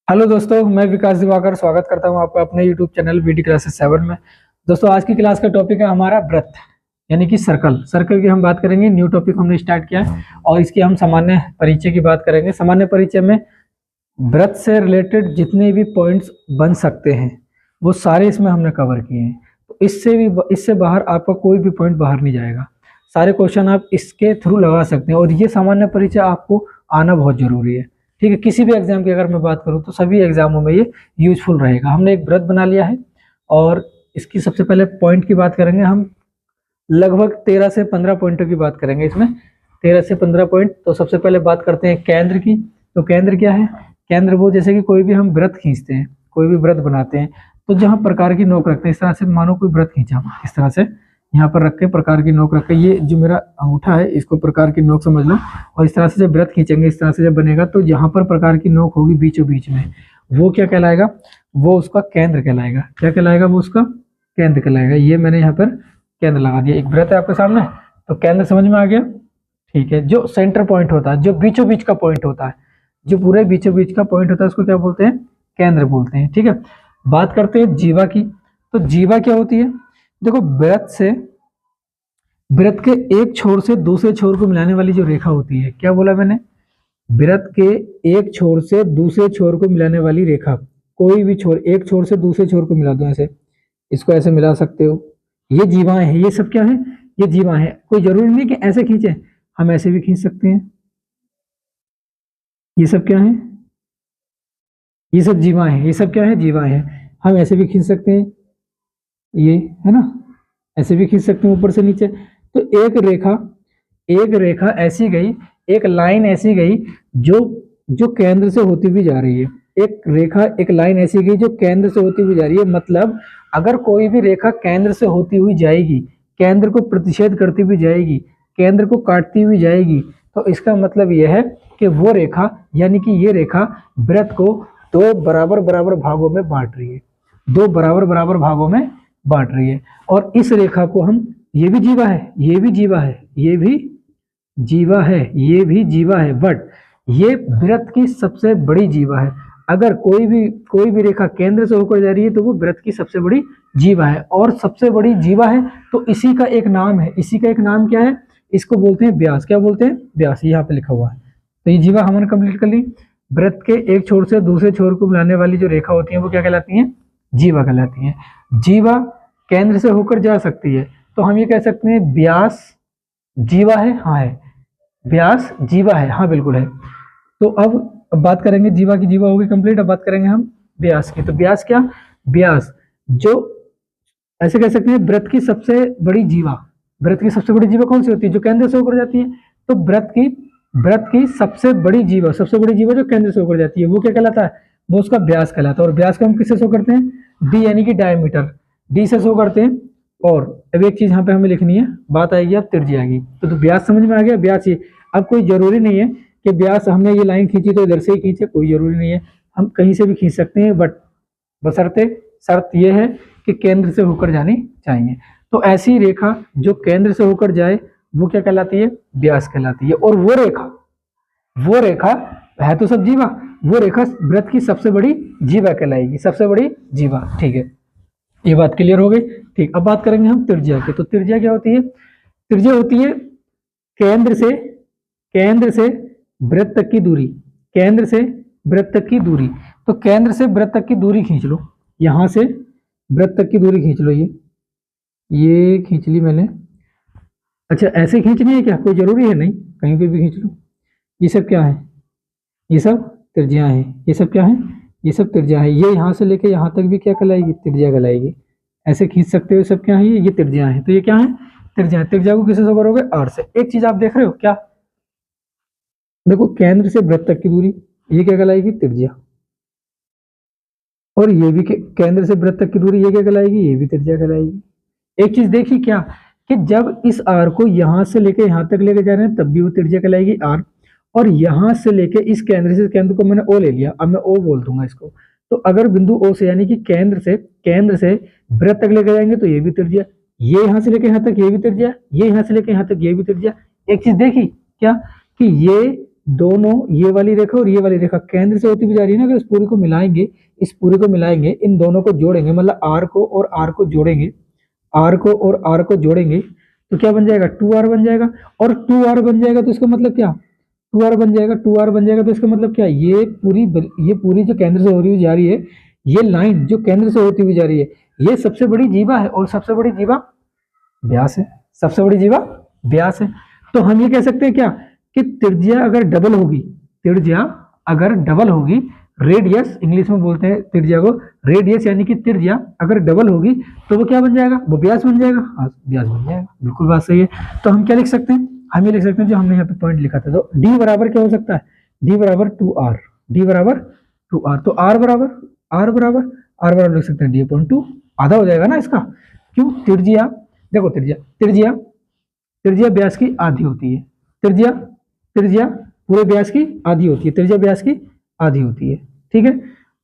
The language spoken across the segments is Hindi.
हेलो दोस्तों, मैं विकास दिवाकर स्वागत करता हूं आपका अपने यूट्यूब चैनल बीडी क्लासेस 7 में। दोस्तों, आज की क्लास का टॉपिक है हमारा व्रत यानी कि सर्कल। सर्कल की हम बात करेंगे। न्यू टॉपिक हमने स्टार्ट किया है और इसकी हम सामान्य परिचय की बात करेंगे। सामान्य परिचय में व्रत से रिलेटेड जितने भी पॉइंट्स बन सकते हैं वो सारे इसमें हमने कवर किए हैं। तो इससे बाहर आपका कोई भी पॉइंट बाहर नहीं जाएगा। सारे क्वेश्चन आप इसके थ्रू लगा सकते हैं और ये सामान्य परिचय आपको आना बहुत जरूरी है। ठीक है, किसी भी एग्जाम की अगर मैं बात करूं तो सभी एग्जामों में ये यूजफुल रहेगा। हमने एक व्रत बना लिया है और इसकी सबसे पहले पॉइंट की बात करेंगे। हम लगभग 13 से 15 पॉइंटों की बात करेंगे इसमें, 13 से 15 पॉइंट। तो सबसे पहले बात करते हैं केंद्र की। तो केंद्र क्या है? केंद्र वो जैसे कि कोई भी हम व्रत खींचते हैं, कोई भी व्रत बनाते हैं तो जहाँ प्रकार की नोक रखते हैं, इस तरह से मानो कोई व्रत खींचा, इस तरह से यहाँ पर रख के प्रकार की नोक रख के, ये जो मेरा अंगूठा है इसको प्रकार की नोक समझ लो। और इस तरह से जब व्रत खींचेंगे, इस तरह से जब बनेगा तो यहाँ पर प्रकार की नोक होगी बीचों बीच में, वो क्या कहलाएगा? वो उसका केंद्र कहलाएगा। क्या कहलाएगा? वो उसका केंद्र कहलाएगा। ये मैंने यहाँ पर केंद्र लगा दिया। एक व्रत है आपके सामने, तो केंद्र समझ में आ गया। ठीक है, जो सेंटर पॉइंट होता है, जो बीचों बीच का पॉइंट होता है, जो पूरे बीचों बीच का पॉइंट होता है, उसको क्या बोलते हैं? केंद्र बोलते हैं। ठीक है, बात करते हैं जीवा की। तो जीवा क्या होती है? देखो, व्रत के एक छोर से दूसरे छोर को मिलाने वाली जो रेखा होती है, क्या बोला मैंने? व्रत के एक छोर से दूसरे छोर को मिलाने वाली रेखा, कोई भी छोर, एक छोर से दूसरे छोर को मिला दो ऐसे, इसको ऐसे मिला सकते हो। ये जीवाएं हैं। ये सब क्या है? ये जीवा है। कोई जरूरी नहीं कि ऐसे खींचे, हम ऐसे भी खींच सकते हैं। ये सब क्या है? ये सब जीवा है। ये सब क्या है? जीवा है। हम ऐसे भी खींच सकते हैं, ये है ना, ऐसे भी खींच सकते हैं ऊपर से नीचे। तो एक रेखा ऐसी गई, एक लाइन ऐसी गई जो जो केंद्र से होती हुई जा रही है। एक रेखा, एक लाइन ऐसी गई जो केंद्र से होती हुई जा रही है। मतलब अगर कोई भी रेखा केंद्र से होती हुई जाएगी, केंद्र को प्रतिच्छेद करती हुई जाएगी, केंद्र को काटती हुई जाएगी, तो इसका मतलब यह है कि वो रेखा यानी कि ये रेखा व्रत को दो बराबर बराबर भागों में बांट रही है, दो बराबर बराबर भागों में बांट रही है। और इस रेखा को हम, ये भी जीवा है, ये भी जीवा है, ये भी जीवा है, ये भी जीवा है, बट ये व्रत की सबसे बड़ी जीवा है। अगर कोई भी रेखा केंद्र से होकर जा रही है तो वो व्रत की सबसे बड़ी जीवा है और सबसे बड़ी जीवा है। तो इसी का एक नाम है, इसी का एक नाम क्या है? इसको बोलते हैं व्यास। क्या बोलते हैं? व्यास। यहाँ पे लिखा हुआ है। तो ये जीवा हमने कंप्लीट कर ली। व्रत के एक छोर से दूसरे छोर को मिलाने वाली जो रेखा होती है वो क्या कहलाती है? जीवा कहलाती है। जीवा केंद्र से होकर जा सकती है, तो हम ये कह सकते हैं व्यास जीवा है। हाँ है, व्यास जीवा है, हाँ बिल्कुल है। तो अब बात करेंगे, जीवा की जीवा होगी कंप्लीट। अब बात करेंगे हम व्यास की। तो व्यास क्या? व्यास जो ऐसे कह सकते हैं व्रत की सबसे बड़ी जीवा। व्रत की सबसे बड़ी जीवा कौन सी होती है? जो केंद्र से होकर जाती है। तो व्रत की सबसे बड़ी जीवा जो केंद्र से होकर जाती है वो क्या कहलाता है? वो उसका व्यास कहलाता है। और व्यास को हम किससे शो करते हैं? डी यानी कि डायमीटर, डी से शो करते हैं। और अब एक चीज यहाँ पे हमें लिखनी है, बात आएगी अब त्रिज्या की। तो व्यास समझ में आ गया, व्यास ये। अब कोई जरूरी नहीं है कि व्यास हमने ये लाइन खींची तो इधर से ही खींचे, कोई जरूरी नहीं है, हम कहीं से भी खींच सकते हैं, बट बशर्ते शर्त यह है कि केंद्र से होकर जानी चाहिए। तो ऐसी रेखा जो केंद्र से होकर जाए वो क्या कहलाती है? व्यास कहलाती है। और वो रेखा है तो सब जीवा, वो रेखा व्रत की सबसे बड़ी जीवा कहलाएगी, सबसे बड़ी जीवा। ठीक है, ये बात क्लियर हो गई। ठीक, अब बात करेंगे हम त्रिज्या की। तो त्रिज्या क्या होती है? त्रिज्या होती है केंद्र से व्रत तक की दूरी, केंद्र से व्रत तक की दूरी। तो केंद्र से व्रत तक की दूरी खींच लो, यहां से व्रत तक की दूरी खींच लो, ये खींच ली मैंने। अच्छा, ऐसे खींचनी है क्या? कोई जरूरी है नहीं, कहीं पे भी खींच लो। ये सब क्या है? ये सब त्रिज्या है। ये सब क्या है? ये सब त्रिज्या है। ये यहाँ से लेके यहाँ तक भी क्या कहलाएगी? त्रिज्या कहलाएगी। ऐसे खींच सकते हो, सब क्या है? ये त्रिज्या है। तो ये क्या है? त्रिज्या। त्रिज्या को किससे शो करोगे? आर से। एक चीज आप देख रहे हो क्या? देखो, केंद्र से वृत्त तक की दूरी, ये क्या कहलाएगी? त्रिज्या। और ये भी केंद्र से वृत्त तक की दूरी, ये क्या कहलाएगी? ये भी त्रिज्या कहलाएगी। एक चीज देखी क्या कि जब इस आर को यहां से लेके यहां तक लेके जा रहे हैं तब भी वो त्रिज्या कहलाएगी आर। और यहां से लेके इस केंद्र को मैंने ओ ले लिया, अब मैं ओ बोल दूंगा इसको। तो अगर बिंदु ओ से यानी कि केंद्र से वृत्त तक लेके जाएंगे तो ये भी त्रिज्या, ये यहां से लेके यहां तक ये भी त्रिज्या, ये यहां से लेके यहां तक ये भी त्रिज्या। एक चीज देखी क्या कि ये दोनों ये वाली रेखा और ये वाली रेखा केंद्र से होती हुई जा रही है ना, अगर इस पूरी को मिलाएंगे, इस पूरी को मिलाएंगे, इन दोनों को जोड़ेंगे, मतलब आर को और आर को जोड़ेंगे, आर को और आर को जोड़ेंगे, तो क्या बन जाएगा, 2r बन जाएगा। और 2r बन जाएगा तो इसका मतलब क्या, 2r बन जाएगा, 2r बन जाएगा तो इसका मतलब क्या, ये पूरी जो केंद्र से हो रही जा रही है, ये लाइन जो केंद्र से होती हुई जा रही है, ये सबसे बड़ी जीवा है, और सबसे बड़ी जीवा व्यास है, सबसे बड़ी जीवा व्यास है। तो हम ये कह सकते हैं क्या, कि त्रिज्या अगर डबल होगी, त्रिज्या अगर डबल होगी, रेडियस इंग्लिश में बोलते हैं त्रिज्या को, रेडियस यानी कि त्रिज्या अगर डबल होगी तो वो क्या बन जाएगा, वो व्यास बन जाएगा। हाँ, व्यास बन जाएगा, बिल्कुल बात सही है। तो हम क्या लिख सकते हैं, हम ये लिख सकते हैं जो हमने यहाँ पे पॉइंट लिखा था, तो डी बराबर क्या हो सकता है, डी बराबर 2r, डी बराबर 2r, तो r बराबर लिख सकते हैं डी अपॉन 2, आधा हो जाएगा ना इसका। क्यों, त्रिज्या देखो, त्रिज्या व्यास की आधी होती है, त्रिज्या पूरे व्यास की आधी होती है, त्रिज्या व्यास की आधी होती है, ठीक है।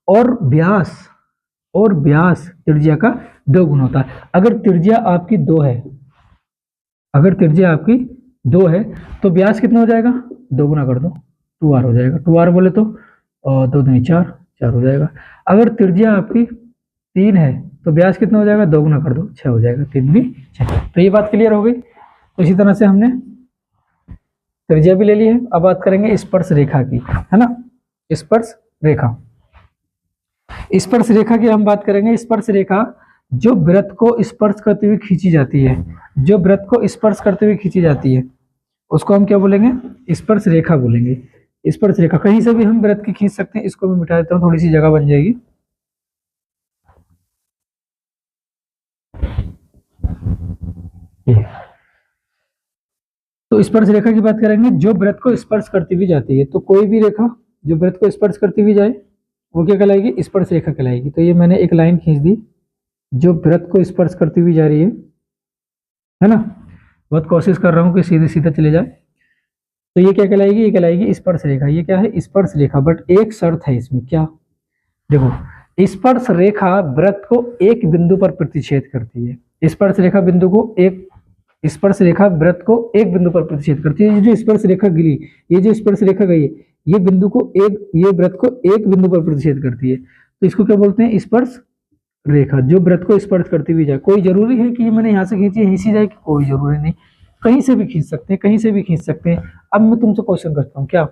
और व्यास त्रिज्या का 2 गुना होता है। अगर त्रिज्या आपकी 2 है, अगर त्रिज्या आपकी 2 है तो व्यास कितना हो जाएगा, 2 गुना कर दो, 2r हो जाएगा, 2r बोले तो 2 दूनी 4, 4 हो जाएगा। अगर त्रिज्या आपकी 3 है तो व्यास कितना हो जाएगा, 2 गुना कर दो, 6 हो जाएगा, 3 दूनी 6। तो ये बात क्लियर हो गई। तो इसी तरह से हमने त्रिज्या भी ले ली है। अब बात करेंगे स्पर्श रेखा की, है ना, स्पर्श रेखा। स्पर्श रेखा की हम बात करेंगे। स्पर्श रेखा जो वृत्त को स्पर्श करते हुए खींची जाती है, जो वृत्त को स्पर्श करते हुए खींची जाती है, उसको हम क्या बोलेंगे, स्पर्श रेखा बोलेंगे। स्पर्श रेखा कहीं से भी हम वृत्त की खींच सकते हैं। इसको मैं मिटा देता हूँ, थोड़ी सी जगह बन जाएगी। तो स्पर्श रेखा की बात करेंगे जो वृत्त को स्पर्श करती हुई जाती है। तो कोई भी रेखा जो वृत्त को स्पर्श करती हुई जाए वो क्या कहलाएगी, स्पर्श रेखा कहलाएगी। तो ये मैंने एक लाइन खींच दी जो वृत्त को स्पर्श करती हुई जा रही है ना। बहुत कोशिश कर रहा हूँ कि सीधे सीधे चले जाए। तो ये क्या कहलाएगी, ये कहलाएगी स्पर्श रेखा। ये क्या है, स्पर्श रेखा। बट एक शर्त है इसमें, क्या, देखो, स्पर्श रेखा वृत्त को एक बिंदु पर प्रतिच्छेद करती है। स्पर्श रेखा बिंदु को एक, स्पर्श रेखा वृत्त को एक बिंदु पर प्रतिच्छेद करती है। ये जो स्पर्श रेखा गिरी, ये जो स्पर्श रेखा गई है, ये बिंदु को एक, ये वृत्त को एक बिंदु पर प्रतिच्छेद करती है। तो इसको क्या बोलते हैं, स्पर्श रेखा, जो वृत्त को स्पर्श करती हुई जाए। कोई जरूरी है कि मैंने यहाँ से खींची यहीं से जाए, कोई जरूरी नहीं, कहीं से भी खींच सकते हैं, कहीं से भी खींच सकते हैं। अब मैं तुमसे क्वेश्चन करता हूँ, क्या,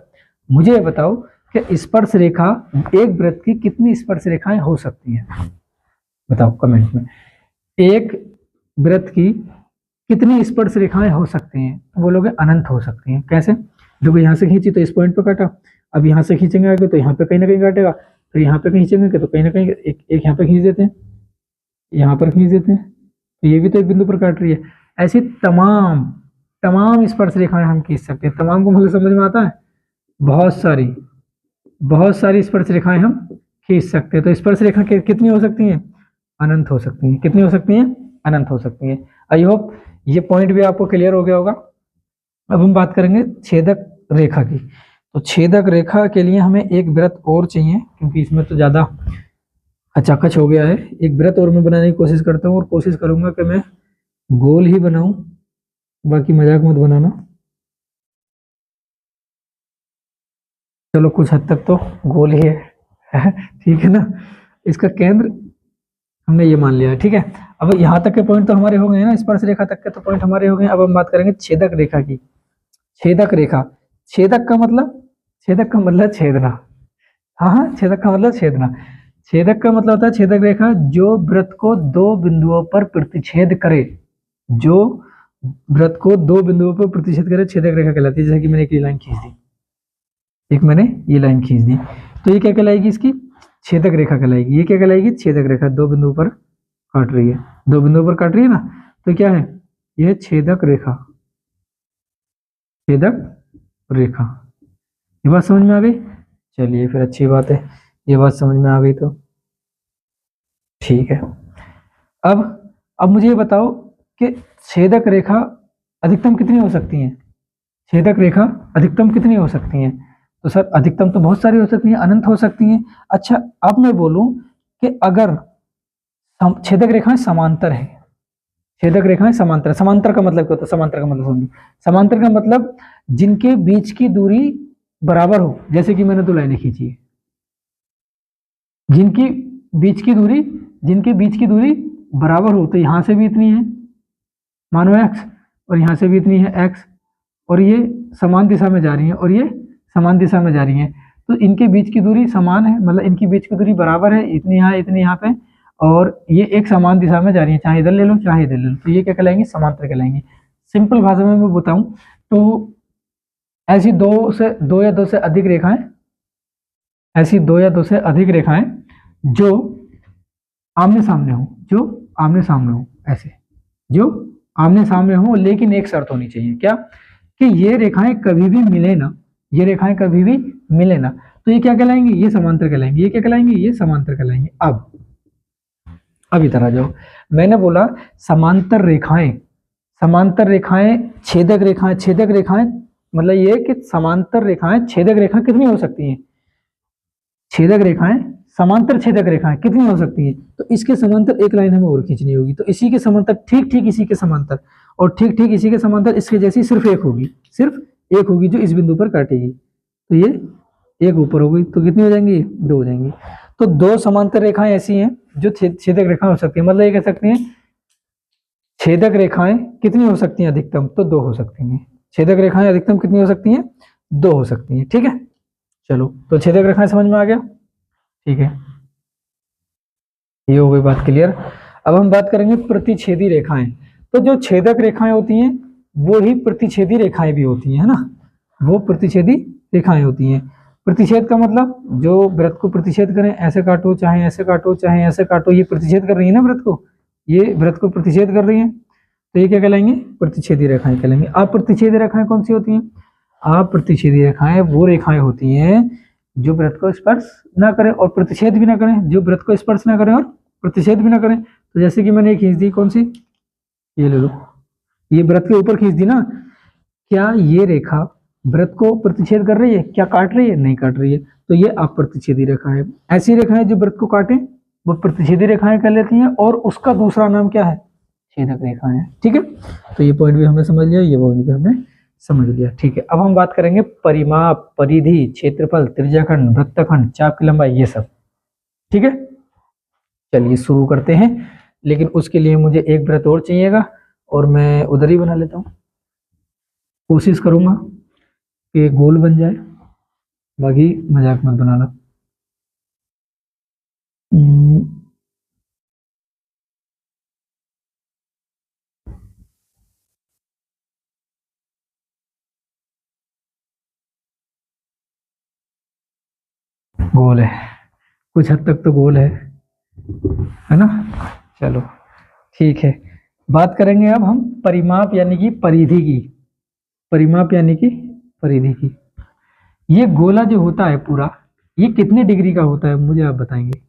मुझे बताओ कि स्पर्श रेखा, एक वृत्त की कितनी स्पर्श रेखाएं हो सकती हैं, बताओ कमेंट में। एक वृत्त की कितनी स्पर्श रेखाएं हो सकती हैं, बोलोगे अनंत हो सकती हैं। कैसे, देखो यहाँ से खींची तो इस पॉइंट पर काटा, अब यहाँ से खींचेंगे आगे तो यहाँ पे कहीं ना कहीं काटेगा, तो यहाँ पे खींचेंगे तो कहीं ना कहीं एक यहाँ पे खींच देते हैं, यहाँ पर खींच देते हैं, तो ये भी तो एक बिंदु पर काट रही है। ऐसी तमाम स्पर्श रेखाएं हम खींच सकते हैं। तमाम को मतलब समझ में आता है, बहुत सारी स्पर्श रेखाएं हम खींच सकते हैं। तो स्पर्श रेखा कितनी हो सकती हैं, अनंत हो सकती हैं। कितनी हो सकती हैं, अनंत हो सकती हैं। आई होप ये पॉइंट भी आपको क्लियर हो गया होगा। अब हम बात करेंगे छेदक रेखा की। तो छेदक रेखा के लिए हमें एक वृत्त और चाहिए, क्योंकि इसमें तो ज़्यादा खचाखच हो गया है। एक वृत्त और मैं बनाने की कोशिश करता हूँ, और कोशिश करूंगा कि मैं गोल ही बनाऊं, बाकी मजाक मत बनाना। चलो कुछ हद तक तो गोल ही है ठीक है ना। इसका केंद्र हमने ये मान लिया है, ठीक है। अब यहाँ तक के पॉइंट तो हमारे हो गए ना, स्पर्श रेखा तक के तो पॉइंट हमारे हो गए। अब हम बात करेंगे छेदक रेखा की। छेदक रेखा, छेदक का मतलब छेदना। हाँ, छेदक का मतलब छेदना। छेदक का मतलब होता है छेदक रेखा जो वृत्त को 2 बिंदुओं पर प्रतिच्छेद करे, जो वृत्त को 2 बिंदुओं पर प्रतिच्छेद करे, छेदक रेखा कहलाती है। जैसे कि मैंने एक लाइन खींच दी, एक मैंने ये लाइन खींच दी, तो ये क्या कहलाएगी, इसकी छेदक रेखा कहलाएगी। ये क्या कहलाएगी, छेदक रेखा। 2 बिंदुओं पर काट रही है, 2 बिंदुओं पर काट रही है ना, तो क्या है, यह छेदक रेखा, छेदक रेखा। ये बात समझ में आ गई, चलिए फिर अच्छी बात है, ये बात समझ में आ गई तो ठीक है। अब मुझे ये बताओ कि छेदक रेखा अधिकतम कितनी हो सकती हैं, छेदक रेखा अधिकतम कितनी हो सकती हैं। तो सर अधिकतम तो बहुत सारी हो सकती हैं, अनंत हो सकती हैं। अच्छा, अब मैं बोलूं कि अगर छेदक रेखाएं समांतर है, छेदक रेखाएं समांतर, समांतर का मतलब क्या होता है, समांतर का मतलब समझो, समांतर का मतलब जिनके बीच की दूरी बराबर हो, जैसे कि मैंने 2 लाइनें खींची है, जिनकी बीच की दूरी बराबर हो, तो यहाँ से भी इतनी है मानो x, और यहाँ से भी इतनी है x, और ये समान दिशा में जा रही है और ये समान दिशा में जा रही है, तो इनके बीच की दूरी समान है, मतलब इनकी बीच की दूरी बराबर है, इतनी यहाँ पे, और ये एक समान दिशा में जा रही है, चाहे इधर ले लो चाहे इधर ले लो, तो ये क्या कहलाएंगे, समांतर कहलाएंगे। सिंपल भाषा में मैं बताऊं तो ऐसी 2 या 2 से अधिक रेखाएं, ऐसी 2 या 2 से अधिक रेखाएं जो आमने सामने हो, ऐसे जो आमने सामने हो, लेकिन एक शर्त होनी चाहिए, क्या, कि ये रेखाएं कभी भी मिले ना, तो ये क्या कहलाएंगे, ये समांतर कहलाएंगे, ये क्या कहलाएंगे, ये समांतर कहलाएंगे। अब इधर आ जाओ, मैंने बोला समांतर रेखाएं, छेदक रेखाएं, मतलब ये कि समांतर रेखाएं छेदक रेखाएं कितनी हो सकती हैं, समांतर छेदक रेखाएं कितनी हो सकती हैं, तो इसके समांतर एक लाइन हमें और खींचनी होगी, तो इसी के समांतर, ठीक इसी के समांतर, और ठीक इसी के समांतर इसके जैसी सिर्फ एक होगी जो इस बिंदु पर काटेगी, तो ये एक ऊपर होगी, तो कितनी हो जाएंगी, 2 हो जाएंगी। तो 2 समांतर रेखाएं ऐसी हैं जो छेदक रेखाएं हो सकती है, मतलब ये कह सकते हैं छेदक रेखाएं कितनी हो सकती हैं, अधिकतम, तो 2 हो सकती हैं, छेदक रेखाएं अधिकतम कितनी हो सकती हैं, 2 हो सकती हैं, ठीक है। चलो, तो छेदक रेखाएं समझ में आ गया, ठीक है, ये हो गई बात क्लियर। अब हम बात करेंगे प्रतिच्छेदी रेखाएं, तो जो छेदक रेखाएं होती हैं वो ही प्रतिच्छेदी रेखाएं भी होती हैं, है ना, वो प्रतिच्छेदी रेखाएं होती हैं। प्रतिच्छेद का मतलब जो वृत्त को प्रतिच्छेद करें, ऐसे काटो चाहे ऐसे काटो चाहे ऐसे काटो, ये प्रतिच्छेद कर रही है ना वृत्त को, ये वृत्त को प्रतिच्छेद कर रही है, तो ये क्या कहलाएंगे, प्रतिच्छेदी रेखाएं कहलाएंगे। अप्रतिच्छेदी रेखाएं कौन सी होती हैं, अप्रतिच्छेदी रेखाएं वो रेखाएं होती हैं जो वृत्त को स्पर्श ना करें और प्रतिच्छेद भी ना करें, जो वृत्त को स्पर्श ना करें और प्रतिच्छेद भी ना करें। तो जैसे कि मैंने खींच दी, कौन सी, ये ले लो, ये वृत्त के ऊपर खींच दी ना, क्या ये रेखा वृत्त को प्रतिच्छेद कर रही है, क्या काट रही है, नहीं काट रही है, तो ये अप्रतिच्छेदी रेखा है। ऐसी रेखाएं जो वृत्त को काटे वो प्रतिच्छेदी रेखाएं कर लेती हैं, और उसका दूसरा नाम क्या है, छेदक रेखाएं है, ठीक है। तो ये पॉइंट भी हमने समझ लिया, ये पॉइंट भी हमने समझ लिया, ठीक है। अब हम बात करेंगे परिमाप, परिधि, क्षेत्रफल, त्रिज्याखंड, वृत्तखंड, चाप की लंबाई, ये सब, ठीक है। चलिए शुरू करते हैं, लेकिन उसके लिए मुझे एक वृत्त और चाहिएगा, और मैं उधर ही बना लेता हूँ, कोशिश करूंगा कि गोल बन जाए, बाकी मजाक मत बनाना। गोल है, कुछ हद तक तो गोल है ना। चलो ठीक है, बात करेंगे अब हम परिमाप यानी कि परिधि की, परिमाप यानी कि परिधि की। ये गोला जो होता है पूरा, ये कितने डिग्री का होता है, मुझे आप बताएंगे,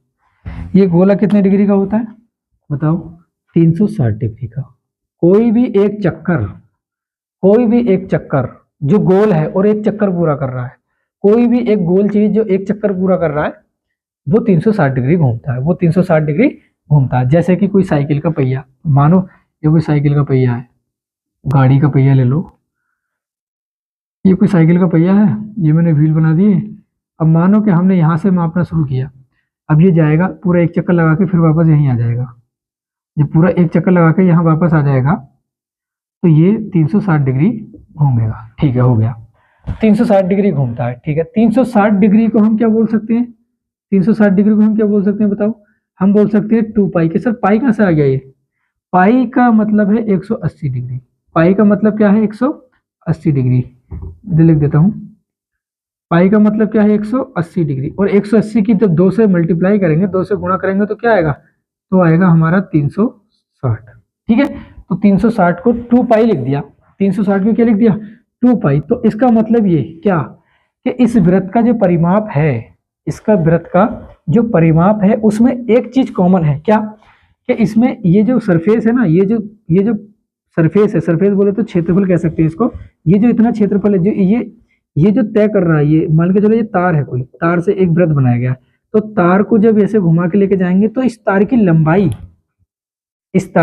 ये गोला कितने डिग्री का होता है, बताओ, 360 डिग्री का। कोई भी एक चक्कर जो गोल है और एक चक्कर पूरा कर रहा है, कोई भी एक गोल चीज जो एक चक्कर पूरा कर रहा है, वो 360 डिग्री घूमता है, वो 360 डिग्री घूमता है। जैसे कि कोई साइकिल का पहिया, मानो ये कोई साइकिल का पहिया है, गाड़ी का पहिया ले लो, ये कोई साइकिल का पहिया है, ये मैंने व्हील बना दिए। अब मानो कि हमने यहाँ से मापना शुरू किया, अब ये जाएगा पूरा एक चक्कर लगा के फिर वापस यहीं आ जाएगा, जब पूरा एक चक्कर लगा के यहाँ वापस आ जाएगा तो ये 360 डिग्री घूमेगा, ठीक है, हो गया, 360 डिग्री घूमता है, ठीक है। 360 डिग्री को हम क्या बोल सकते हैं, 360 डिग्री को हम क्या बोल सकते हैं बताओ, हम बोल सकते हैं 2 पाई के। सर पाई कहाँ से आ गया, ये पाई का मतलब है 180 डिग्री, पाई का मतलब क्या है, 180 डिग्री, लिख देता हूँ, पाई का मतलब क्या है, 180 डिग्री, और 180 की जब 2 से मल्टीप्लाई करेंगे, 2 से गुणा करेंगे तो क्या आएगा, तो आएगा हमारा 360, ठीक है। तो 360 को 2 पाई लिख दिया, 360 को क्या लिख दिया, 2 पाई। तो इसका मतलब ये क्या, कि इस वृत्त का जो परिमाप है, इसका वृत्त का जो परिमाप है उसमें एक चीज कॉमन है, क्या, कि इसमें ये जो सरफेस है ना, ये जो सरफेस है, सरफेस बोले तो क्षेत्रफल कह सकते हैं इसको, ये जो इतना क्षेत्रफल है, जो ये जो तय कर रहा है, ये मान के चलो ये तार है, कोई तार से एक वृत्त बनाया गया, तो तार को जब ऐसे घुमा के लेके जाएंगे तो इस तार की लंबाई, इस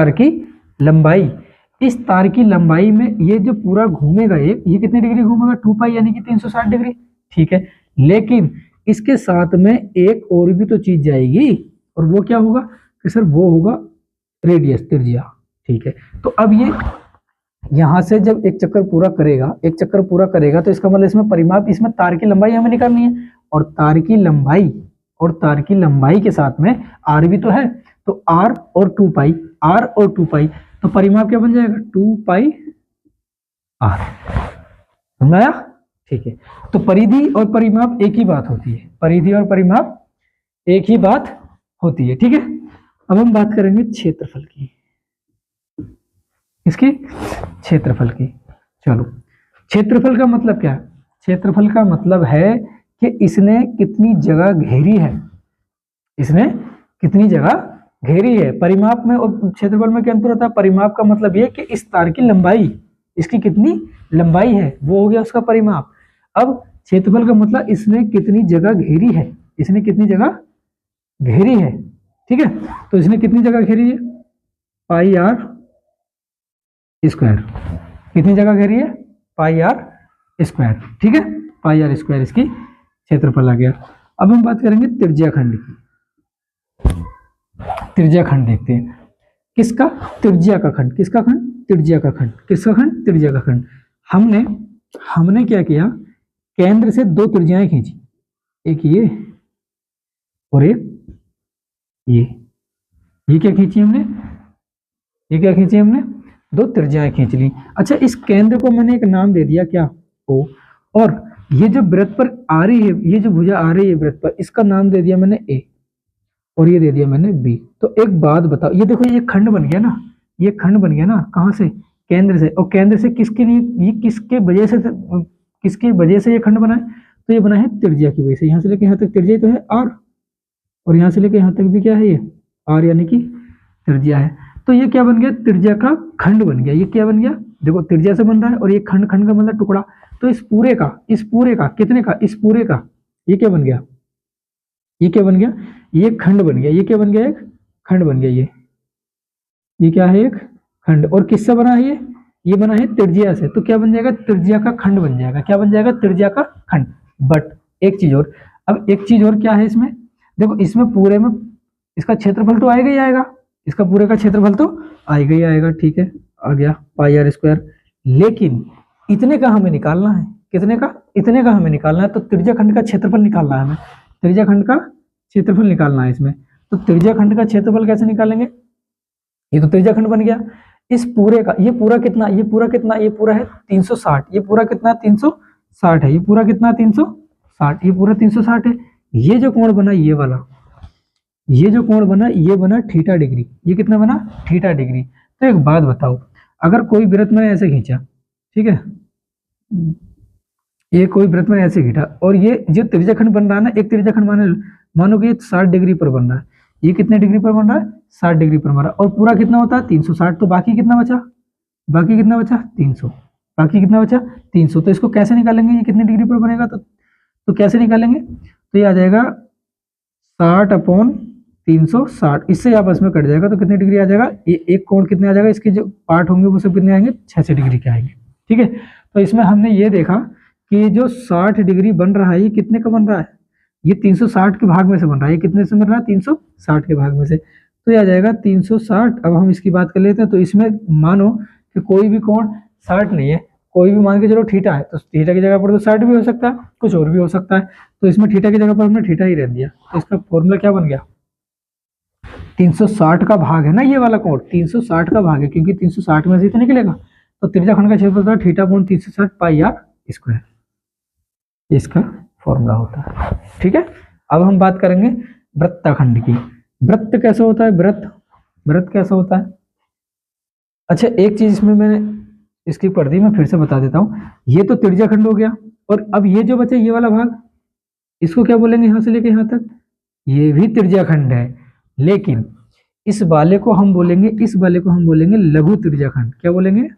तार की लंबाई में ये जो पूरा घूमेगा, ये कितने डिग्री घूमेगा, 2 पाई यानी कि 360 डिग्री, ठीक है, लेकिन इसके साथ में एक और भी तो चीज जाएगी, और वो क्या होगा कि सर वो होगा रेडियस, त्रिज्या। ठीक है, तो अब ये यहां से जब एक चक्कर पूरा करेगा, एक चक्कर पूरा करेगा, तो इसका मतलब इसमें परिमाप, इसमें तार की लंबाई हमें निकालनी है, और तार की लंबाई, और तार की लंबाई के साथ में आर भी तो है, तो आर और 2 पाई, आर और 2 पाई, तो परिमाप क्या बन जाएगा 2 पाई आर। समझ आया? ठीक है, तो परिधि और परिमाप एक ही बात होती है, परिधि और परिमाप एक ही बात होती है। ठीक है, अब हम बात करेंगे क्षेत्रफल की, इसकी क्षेत्रफल की। चलो, क्षेत्रफल का मतलब क्या है? क्षेत्रफल का मतलब है कि इसने कितनी जगह घेरी है, इसने कितनी जगह घेरी है। परिमाप में और क्षेत्रफल में क्या अंतर होता है? परिमाप का मतलब ये कि इस तार की लंबाई, इसकी कितनी लंबाई है, वो हो गया उसका परिमाप। अब क्षेत्रफल का मतलब इसने कितनी जगह घेरी है, इसने कितनी जगह घेरी है। ठीक है, तो इसने कितनी जगह घेरी है? पाई आर स्क्वायर। कितनी जगह घेरी है? पाई आर स्क्वायर। ठीक है, पाई आर स्क्वायर इसकी क्षेत्रफल आ गया। अब हम बात करेंगे त्रिज्या खंड की। त्रिज्या खंड देखते हैं, किसका? त्रिज्या का खंड। किसका खंड? त्रिज्या का खंड। किसका खंड? त्रिज्या का खंड। हमने क्या किया, केंद्र से दो त्रिज्याएं खींची, एक ये और एक ये क्या खींची हमने? ये क्या खींची हमने? दो त्रिज्याएं खींच ली। अच्छा, इस केंद्र को मैंने एक नाम दे दिया, क्या? ओ। और ये जो वृत्त पर आ रही है, ये जो भुजा आ रही है वृत्त पर, इसका नाम दे दिया मैंने ए, और ये दे दिया मैंने बी। तो एक बात बताओ, ये देखो ये खंड बन गया ना, ये खंड बन गया ना, कहां से? केंद्र से। और केंद्र से किसके लिए, ये किसके वजह से ये खंड बना है? तो ये बना है त्रिज्या की वजह से। यहाँ से लेके यहाँ तक त्रिज्या तो है आर, और यहाँ से लेके यहाँ तक भी क्या है? ये आर, यानी कि त्रिज्या है। तो ये क्या बन गया? त्रिज्या का खंड बन गया। ये क्या बन गया? देखो, त्रिज्या से बन रहा है, और ये खंड, खंड का मतलब टुकड़ा। तो इस पूरे का कितने का? इस पूरे का ये क्या बन गया? ये क्या बन गया? ये खंड बन गया। ये क्या बन गया? एक खंड बन गया। ये क्या है? एक खंड। और किससे बना है ये बना है त्रिज्या से। तो क्या बन जाएगा? त्रिज्या का खंड बन जाएगा। क्या बन जाएगा? त्रिज्या का खंड। बट एक चीज और, अब एक चीज और क्या है इसमें? देखो, इसमें पूरे में इसका क्षेत्रफल तो आएगा ही आएगा, इसका पूरे का क्षेत्रफल तो आएगा ही आएगा। ठीक है, आ गया पाई आर स्क्वायर। लेकिन इतने का हमें निकालना है। कितने का? इतने का हमें निकालना है। तो त्रिज्या खंड का क्षेत्रफल निकालना है हमें, त्रिज्या खंड का क्षेत्रफल निकालना है इसमें। तो त्रिज्या खंड का क्षेत्रफल कैसे निकालेंगे? ये तो त्रिज्या खंड बन गया। इस पूरे का, ये पूरा कितना? ये पूरा कितना? ये पूरा है 360। ये पूरा कितना? 360 है। ये पूरा कितना? 360। ये पूरा 360 है। ये जो कोण बना, ये वाला, ये जो कोण बना, ये बना थीटा डिग्री। ये कितना बना? Theta degree. तो एक बात बताओ, अगर कोई वृत्त मैंने ऐसे खींचा, ठीक है, ये कोई वृत्त मैंने ऐसे खींचा, और ये जो त्रिज्या खंड बन रहा है ना, एक त्रिज्या खंड मानो कि ये 60 डिग्री पर बन रहा है। ये कितने डिग्री पर बन रहा है? 60 डिग्री पर बन रहा है। और पूरा कितना होता है? 360। तो बाकी कितना बचा? बाकी कितना बचा? 300। बाकी कितना बचा? 300। तो इसको कैसे निकालेंगे? ये कितने डिग्री पर बनेगा? तो कैसे निकालेंगे? तो ये आ जाएगा 60/360। इससे आपस में कट जाएगा, तो कितने डिग्री आ जाएगा? ये एक कोण कितने आ जाएगा? इसके जो पार्ट होंगे वो सब कितने आएंगे? 66 डिग्री के आएंगे। ठीक है, तो इसमें हमने ये देखा कि जो 60 डिग्री बन रहा है, ये कितने का बन रहा है? ये 360 के भाग में से बन रहा है। ये कितने से बन रहा है? 360 के भाग में से। तो ये आ जाएगा 360। अब हम इसकी बात कर लेते हैं। तो इसमें मानो कि कोई भी कोण 60 नहीं है, कोई भी मान के चलो थीटा है, तो थीटा की जगह पर तो 60 भी हो सकता है, कुछ और भी हो सकता है। तो इसमें थीटा की जगह पर हमने थीटा ही रख दिया। तो इसका फॉर्मूला क्या बन गया? 360 का भाग है ना ये वाला कोण, 360 का भाग है, क्योंकि 360 में से इतना निकलेगा। तो त्रिज्या खंड का क्षेत्रफल था थीटा कोण 360 पाई आर स्क्वायर, इसका फॉर्मूला होता है। ठीक है, अब हम बात करेंगे वृत्तखंड की। वृत्त कैसा होता है? वृत्त कैसा होता है? अच्छा, एक चीज इसमें मैंने इसकी पढ़ दी, मैं फिर से बता देता हूं। ये तो त्रिज्या खंड हो गया, और अब ये जो बचे ये वाला भाग, इसको क्या बोलेंगे? यहां से लेके यहां तक, ये भी त्रिज्या खंड है। लेकिन इस वाले को हम बोलेंगे लघु त्रिज्या खंड। क्या बोलेंगे?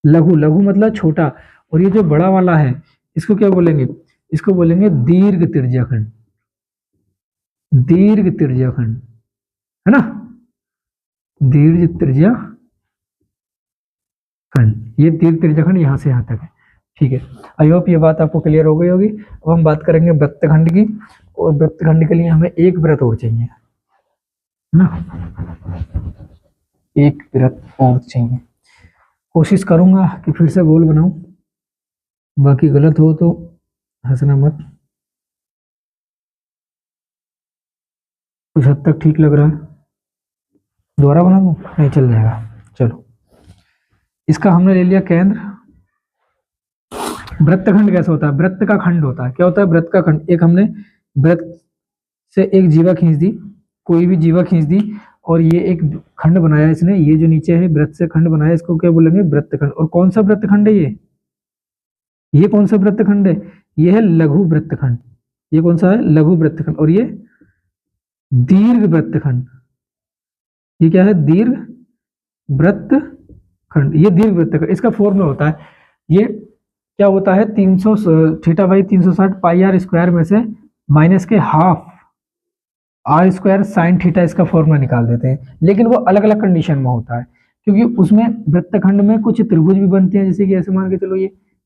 लघु। लघु मतलब छोटा। और ये जो बड़ा वाला है, इसको क्या बोलेंगे? इसको बोलेंगे दीर्घ त्रिज्या खंड। दीर्घ त्रिज्या खंड, है ना? दीर्घ त्रिज्या खंड। ये दीर्घ त्रिज्या खंड यहां से यहां तक है। ठीक है, आई होप ये बात आपको क्लियर हो गई होगी। अब हम बात करेंगे वृत्तखंड की, और वृत्तखंड के लिए हमें एक वृत्त और चाहिए, है ना, एक वृत्त और चाहिए। कोशिश करूंगा कि फिर से गोल बनाऊं, बाकी गलत हो तो हंसना मत। कुछ हद तक ठीक लग रहा है, दोबारा बना दूं? नहीं, चल जाएगा। चलो, इसका हमने ले लिया केंद्र। वृत्तखंड कैसा होता है? वृत्त का खंड होता है। क्या होता है? वृत्त का खंड। एक हमने वृत्त से एक जीवा खींच दी, कोई भी जीवा खींच दी, और ये एक खंड बनाया इसने, ये जो नीचे है वृत्त से खंड बनाया, इसको क्या बोलेंगे? वृत्तखंड। और कौन सा वृत्तखंड है ये कौन सा वृत्तखंड है? ये है लघु वृत्तखंड। ये कौन सा है? लघु वृत्तखंड। और ये दीर्घ वृत्तखंड। ये क्या है? दीर्घ वृत्तखंड। ये दीर्घ वृत्तखंड। इसका फॉर्मूला होता है, ये क्या होता है? 300 theta by 360 pi r square में से माइनस के half r square sine theta, इसका फॉर्मूला निकाल देते हैं। लेकिन वो अलग अलग कंडीशन में होता है, क्योंकि उसमें वृत्तखंड में कुछ त्रिभुज भी बनते हैं, जैसे कि ऐसे मान के चलो, ये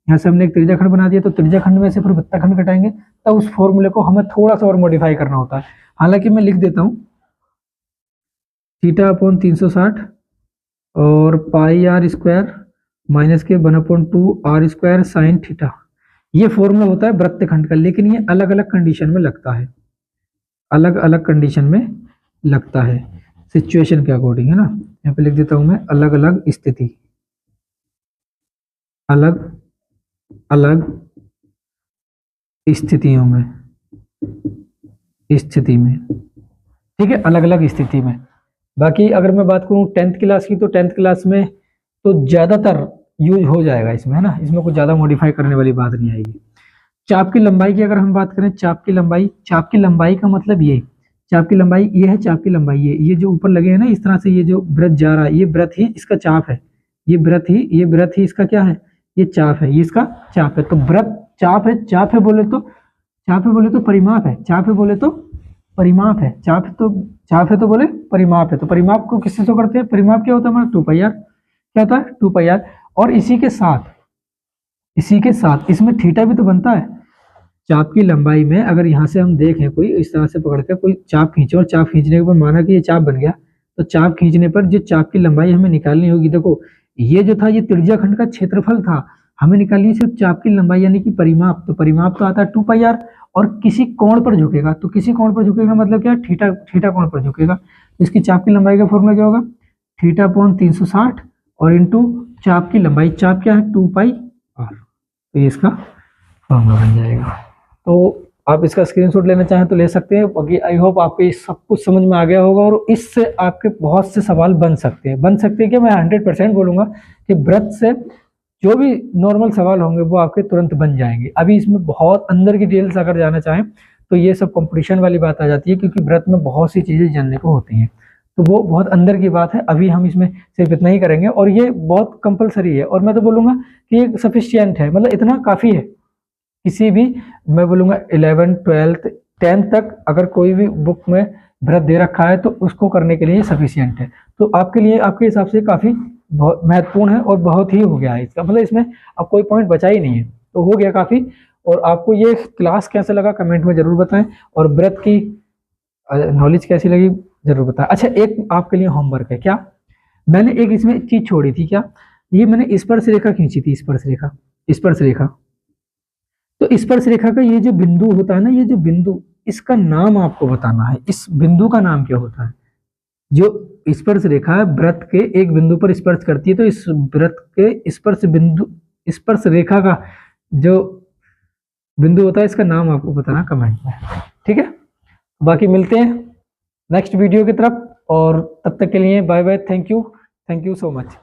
यहाँ से हमने एक त्रिज्याखंड बना दिया, तो त्रिज्याखंड में से फिर वृत्तखंड घटाएंगे, तब उस फॉर्मूले को हमें थोड़ा सा और मॉडिफाई करना होता है। हालांकि मैं लिख देता हूँ थीटा अपॉन 360 और पाई आर स्क्वायर माइनस के 1/2 आर स्क्वायर साइन थीटा, ये फॉर्मूला होता है वृत्तखंड का। लेकिन ये अलग अलग कंडीशन में लगता है, अलग अलग कंडीशन में लगता है, सिचुएशन के अकॉर्डिंग, है ना। यहाँ पे लिख देता हूं मैं अलग अलग स्थिति, अलग अलग स्थितियों में, स्थिति में, ठीक है, अलग अलग स्थिति में। बाकी अगर मैं बात करूं 10th क्लास की, तो 10th क्लास में तो ज्यादातर यूज हो जाएगा इसमें, है ना, इसमें कुछ ज्यादा मॉडिफाई करने वाली बात नहीं आएगी। चाप की लंबाई की अगर हम बात करें, चाप की लंबाई का मतलब ये, चाप की लंबाई ये है, चाप की लंबाई ये जो ऊपर लगे हैं ना इस तरह से, ये जो वृत्त जा रहा है, ये वृत्त ही इसका चाप है, ये वृत्त ही इसका क्या है? ये चाप है, ये इसका चाप है। तो वृत्त चाप है, चाप है बोले तो परिमाप है, चाप है बोले तो परिमाप है, चाप है तो बोले परिमाप है। तो परिमाप को किससे शो करते हैं? परिमाप क्या होता है हमारा? 2πr। क्या होता है? 2πr। और इसी के साथ इसमें थीटा भी तो बनता है। चाप की लंबाई में अगर यहाँ से हम देखें, कोई इस तरह से पकड़ कर कोई चाप खींचे, और चाप खींचने के बाद माना कि ये चाप बन गया, तो चाप खींचने पर जो चाप की लंबाई हमें निकालनी होगी, देखो ये जो था ये त्रिज्याखंड का क्षेत्रफल था, हमें निकालनी है सिर्फ चाप की लंबाई यानी कि परिमाप। तो परिमाप तो आता है 2πr, और किसी कोण पर झुकेगा, तो किसी कोण पर झुकेगा मतलब क्या? थीटा कोण पर झुकेगा। तो इसकी चाप की लंबाई का फॉर्मूला क्या होगा? थीटा अपॉन 360 और इंटू चाप की लंबाई, चाप क्या है? 2πr। तो ये इसका फॉर्मूला बन जाएगा। तो आप इसका स्क्रीनशॉट लेना चाहें तो ले सकते हैं। बाकी आई होप आपको ये सब कुछ समझ में आ गया होगा, और इससे आपके बहुत से सवाल बन सकते हैं कि मैं 100% बोलूंगा कि वृत्त से जो भी नॉर्मल सवाल होंगे वो आपके तुरंत बन जाएंगे। अभी इसमें बहुत अंदर की डिटेल्स अगर जाना चाहें तो ये सब कंपटीशन वाली बात आ जाती है, क्योंकि वृत्त में बहुत सी चीज़ें जानने को होती हैं, तो वो बहुत अंदर की बात है। अभी हम इसमें सिर्फ इतना ही करेंगे, और ये बहुत कंपलसरी है, और मैं तो बोलूँगा कि ये सफिशियंट है, मतलब इतना काफ़ी है। किसी भी, मैं बोलूँगा 11th 12th 10th तक अगर कोई भी बुक में वृत्त दे रखा है तो उसको करने के लिए सफिशियंट है। तो आपके लिए, आपके हिसाब से काफ़ी बहुत महत्वपूर्ण है, और बहुत ही हो गया है इसका, मतलब इसमें अब कोई पॉइंट बचा ही नहीं है, तो हो गया काफ़ी। और आपको ये क्लास कैसा लगा कमेंट में ज़रूर बताएं, और वृत्त की नॉलेज कैसी लगी ज़रूर बताएं। अच्छा, एक आपके लिए होमवर्क है, क्या मैंने एक इसमें चीज़ छोड़ी थी, क्या ये मैंने स्पर्श रेखा खींची थी, स्पर्श रेखा। तो स्पर्श रेखा का ये जो बिंदु होता है ना, ये जो बिंदु, इसका नाम आपको बताना है। इस बिंदु का नाम क्या होता है? जो स्पर्श रेखा है वृत्त के एक बिंदु पर स्पर्श करती है, तो इस वृत्त के स्पर्श रेखा का जो बिंदु होता है, इसका नाम आपको बताना कमेंट में, ठीक है। बाकी मिलते हैं नेक्स्ट वीडियो की तरफ, और तब तक के लिए bye bye, thank you so much.